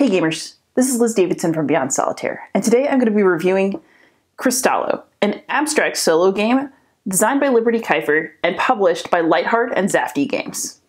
Hey gamers, this is Liz Davidson from Beyond Solitaire, and today I'm going to be reviewing Crystallo, an abstract solo game designed by Liberty Kifer and published by Lightheart and Zafty Games.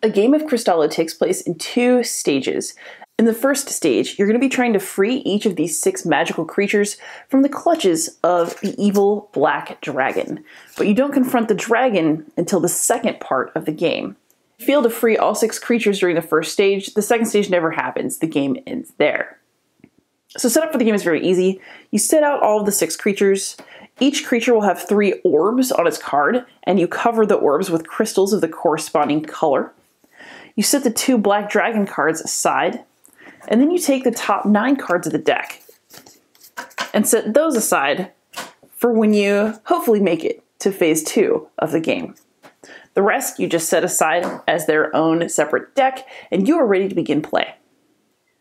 A game of Crystallo takes place in two stages. In the first stage, you're going to be trying to free each of these 6 magical creatures from the clutches of the evil black dragon. But you don't confront the dragon until the second part of the game. If you fail to free all 6 creatures during the first stage, the second stage never happens. The game ends there. So setup for the game is very easy. You set out all of the 6 creatures. Each creature will have 3 orbs on its card, and you cover the orbs with crystals of the corresponding color. You set the 2 black dragon cards aside, and then you take the top 9 cards of the deck and set those aside for when you hopefully make it to phase 2 of the game. The rest you just set aside as their own separate deck, and you are ready to begin play.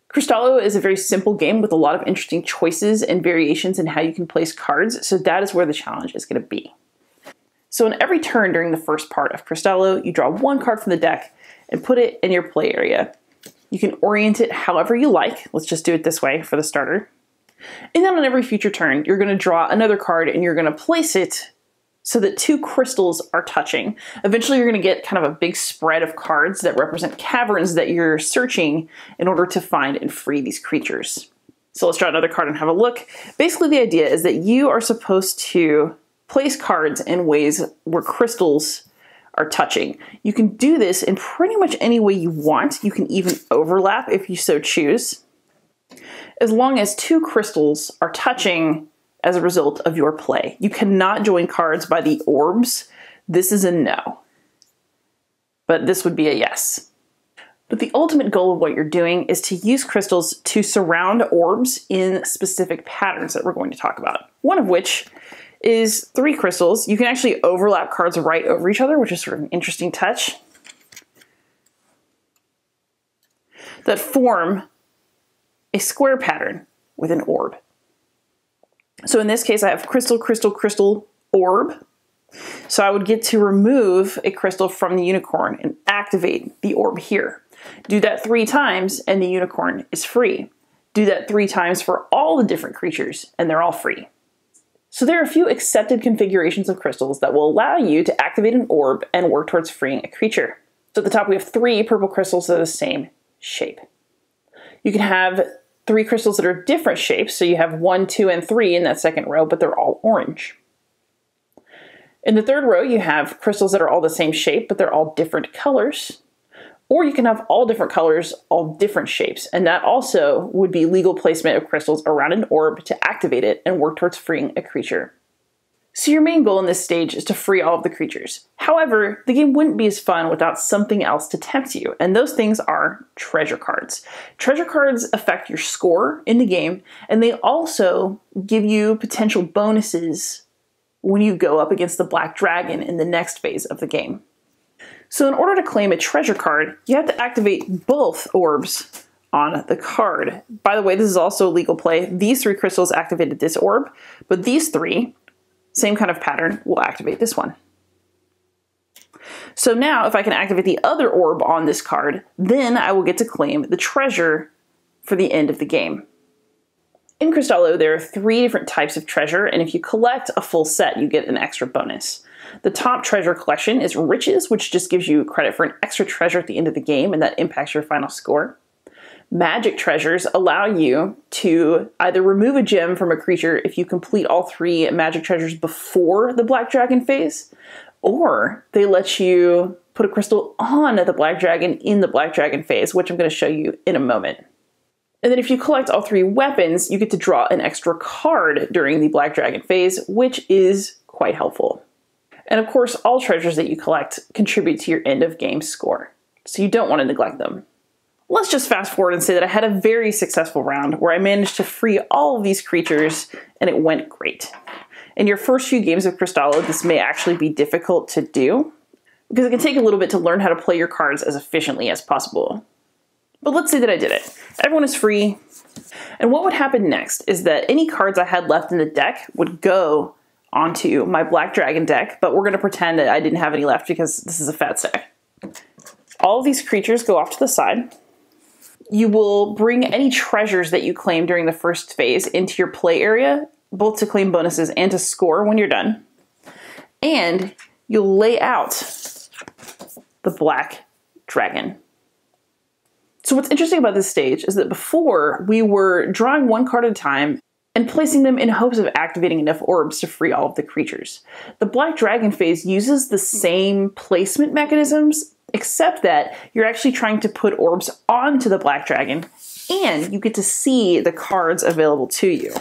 Crystallo is a very simple game with a lot of interesting choices and variations in how you can place cards, so that is where the challenge is going to be. So in every turn during the first part of Crystallo, you draw 1 card from the deck and put it in your play area. You can orient it however you like. Let's just do it this way for the starter. And then on every future turn, you're going to draw another card and you're going to place it so that 2 crystals are touching. Eventually you're going to get kind of a big spread of cards that represent caverns that you're searching in order to find and free these creatures. So let's draw another card and have a look. Basically the idea is that you are supposed to place cards in ways where crystals are touching. You can do this in pretty much any way you want. You can even overlap if you so choose, as long as 2 crystals are touching as a result of your play. You cannot join cards by the orbs. This is a no, but this would be a yes. But the ultimate goal of what you're doing is to use crystals to surround orbs in specific patterns that we're going to talk about. One of which is 3 crystals. You can actually overlap cards right over each other, which is sort of an interesting touch, that form a square pattern with an orb. So in this case, I have crystal, crystal, crystal, orb. So I would get to remove a crystal from the unicorn and activate the orb here. Do that 3 times and the unicorn is free. Do that 3 times for all the different creatures and they're all free. So there are a few accepted configurations of crystals that will allow you to activate an orb and work towards freeing a creature. So at the top we have 3 purple crystals that are the same shape. You can have 3 crystals that are different shapes, so you have 1, 2, and 3 in that second row, but they're all orange. In the third row you have crystals that are all the same shape, but they're all different colors. Or you can have all different colors, all different shapes, and that also would be legal placement of crystals around an orb to activate it and work towards freeing a creature. So your main goal in this stage is to free all of the creatures. However, the game wouldn't be as fun without something else to tempt you, and those things are treasure cards. Treasure cards affect your score in the game, and they also give you potential bonuses when you go up against the Black Dragon in the next phase of the game. So in order to claim a treasure card, you have to activate both orbs on the card. By the way, this is also legal play. These 3 crystals activated this orb, but these 3, same kind of pattern, will activate this one. So now if I can activate the other orb on this card, then I will get to claim the treasure for the end of the game. In Crystallo, there are 3 different types of treasure, and if you collect a full set, you get an extra bonus. The top treasure collection is Riches, which just gives you credit for an extra treasure at the end of the game, and that impacts your final score. Magic treasures allow you to either remove a gem from a creature if you complete all 3 magic treasures before the Black Dragon phase, or they let you put a crystal on the Black Dragon in the Black Dragon phase, which I'm going to show you in a moment. And then if you collect all 3 weapons, you get to draw an extra card during the Black Dragon phase, which is quite helpful. And of course, all treasures that you collect contribute to your end of game score, so you don't want to neglect them. Let's just fast forward and say that I had a very successful round where I managed to free all of these creatures and it went great. In your first few games of Crystallo, this may actually be difficult to do because it can take a little bit to learn how to play your cards as efficiently as possible. But let's say that I did it. Everyone is free. And what would happen next is that any cards I had left in the deck would go onto my Black Dragon deck, but we're going to pretend that I didn't have any left because this is a fat stack. All of these creatures go off to the side. you will bring any treasures that you claim during the first phase into your play area, both to claim bonuses and to score when you're done. And you'll lay out the black dragon. So what's interesting about this stage is that before we were drawing one card at a time and placing them in hopes of activating enough orbs to free all of the creatures. The black dragon phase uses the same placement mechanisms, except that you're actually trying to put orbs onto the black dragon and you get to see the cards available to you.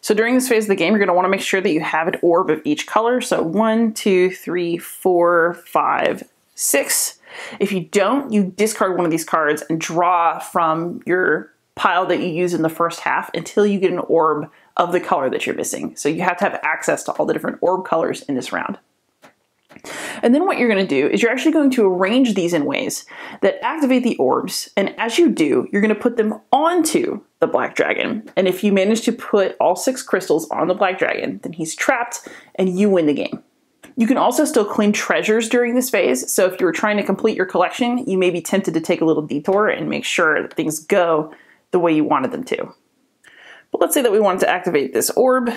So during this phase of the game, you're going to want to make sure that you have an orb of each color. So 1, 2, 3, 4, 5, 6. If you don't, you discard one of these cards and draw from your pile that you use in the first half until you get an orb of the color that you're missing. So you have to have access to all the different orb colors in this round. And then what you're going to do is you're actually going to arrange these in ways that activate the orbs. And as you do, you're going to put them onto the black dragon. And if you manage to put all 6 crystals on the black dragon, then he's trapped and you win the game. You can also still claim treasures during this phase. So if you were trying to complete your collection, you may be tempted to take a little detour and make sure that things go the way you wanted them to. But let's say that we wanted to activate this orb.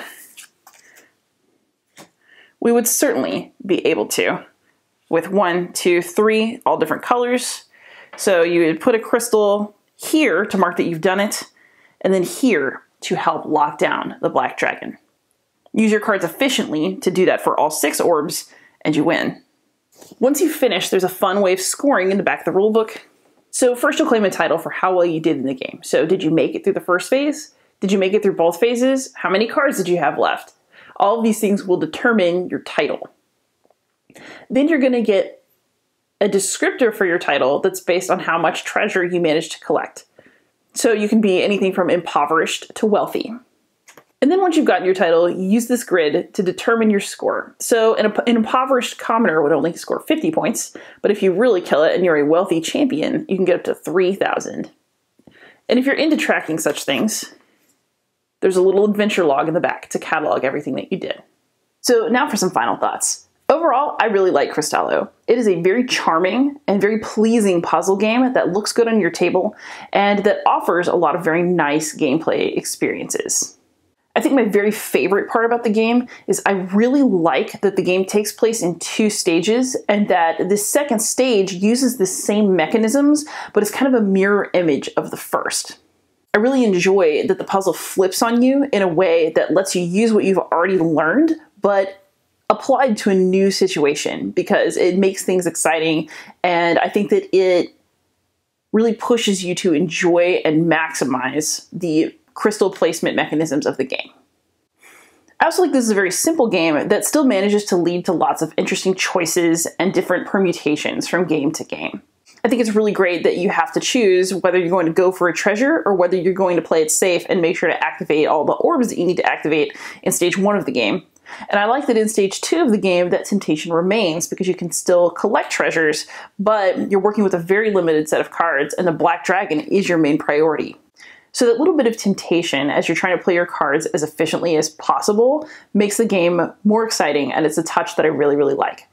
We would certainly be able to with 1, 2, 3, all different colors. So you would put a crystal here to mark that you've done it, and then here to help lock down the black dragon. Use your cards efficiently to do that for all 6 orbs, and you win. Once you finish, there's a fun way of scoring in the back of the rulebook. So first you'll claim a title for how well you did in the game. So did you make it through the first phase? Did you make it through both phases? How many cards did you have left? All of these things will determine your title. Then you're going to get a descriptor for your title that's based on how much treasure you managed to collect. So you can be anything from impoverished to wealthy. And then once you've gotten your title, you use this grid to determine your score. So an impoverished commoner would only score 50 points, but if you really kill it and you're a wealthy champion, you can get up to 3,000. And if you're into tracking such things, there's a little adventure log in the back to catalog everything that you did. So now for some final thoughts. Overall, I really like Crystallo. It is a very charming and very pleasing puzzle game that looks good on your table and that offers a lot of very nice gameplay experiences. I think my very favorite part about the game is I really like that the game takes place in 2 stages and that the second stage uses the same mechanisms, but it's kind of a mirror image of the first. I really enjoy that the puzzle flips on you in a way that lets you use what you've already learned, but applied to a new situation because it makes things exciting. And I think that it really pushes you to enjoy and maximize the crystal placement mechanisms of the game. I also think this is a very simple game that still manages to lead to lots of interesting choices and different permutations from game to game. I think it's really great that you have to choose whether you're going to go for a treasure or whether you're going to play it safe and make sure to activate all the orbs that you need to activate in stage 1 of the game. And I like that in stage 2 of the game that temptation remains because you can still collect treasures, but you're working with a very limited set of cards and the black dragon is your main priority. So that little bit of temptation as you're trying to play your cards as efficiently as possible makes the game more exciting, and it's a touch that I really, really like.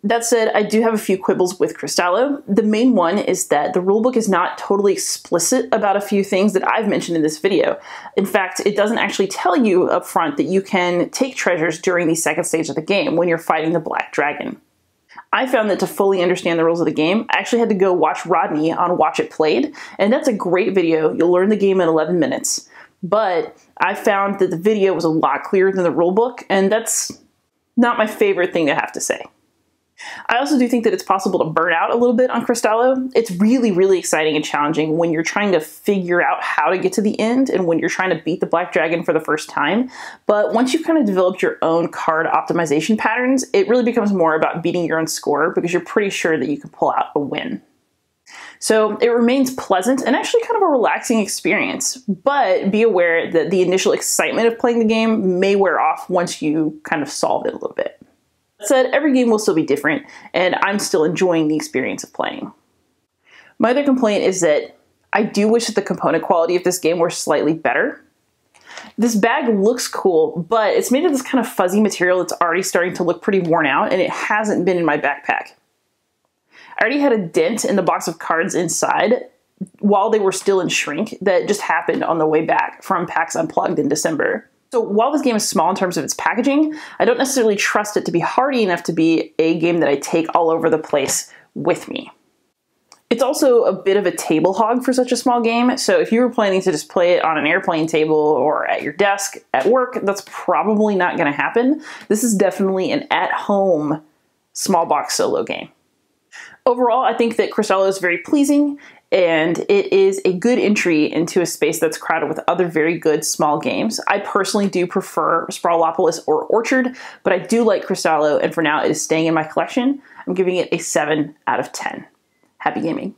That said, I do have a few quibbles with Crystallo. The main one is that the rulebook is not totally explicit about a few things that I've mentioned in this video. In fact, it doesn't actually tell you up front that you can take treasures during the second stage of the game when you're fighting the black dragon. I found that to fully understand the rules of the game, I actually had to go watch Rodney on Watch It Played, and that's a great video. You'll learn the game in 11 minutes. But I found that the video was a lot clearer than the rulebook, and that's not my favorite thing to have to say. I also do think that it's possible to burn out a little bit on Crystallo. It's really, really exciting and challenging when you're trying to figure out how to get to the end and when you're trying to beat the black dragon for the first time. But once you've kind of developed your own card optimization patterns, it really becomes more about beating your own score because you're pretty sure that you can pull out a win. So it remains pleasant and actually kind of a relaxing experience, but be aware that the initial excitement of playing the game may wear off once you kind of solve it a little bit. That said, every game will still be different, and I'm still enjoying the experience of playing. My other complaint is that I do wish that the component quality of this game were slightly better. This bag looks cool, but it's made of this kind of fuzzy material that's already starting to look pretty worn out, and it hasn't been in my backpack. I already had a dent in the box of cards inside while they were still in shrink that just happened on the way back from PAX Unplugged in December. So while this game is small in terms of its packaging, I don't necessarily trust it to be hardy enough to be a game that I take all over the place with me. It's also a bit of a table hog for such a small game, so if you were planning to just play it on an airplane table or at your desk at work, that's probably not going to happen. This is definitely an at-home small box solo game. Overall, I think that Crystallo is very pleasing, and it is a good entry into a space that's crowded with other very good small games. I personally do prefer Sprawlopolis or Orchard, but I do like Crystallo, and for now it is staying in my collection. I'm giving it a 7 out of 10. Happy gaming.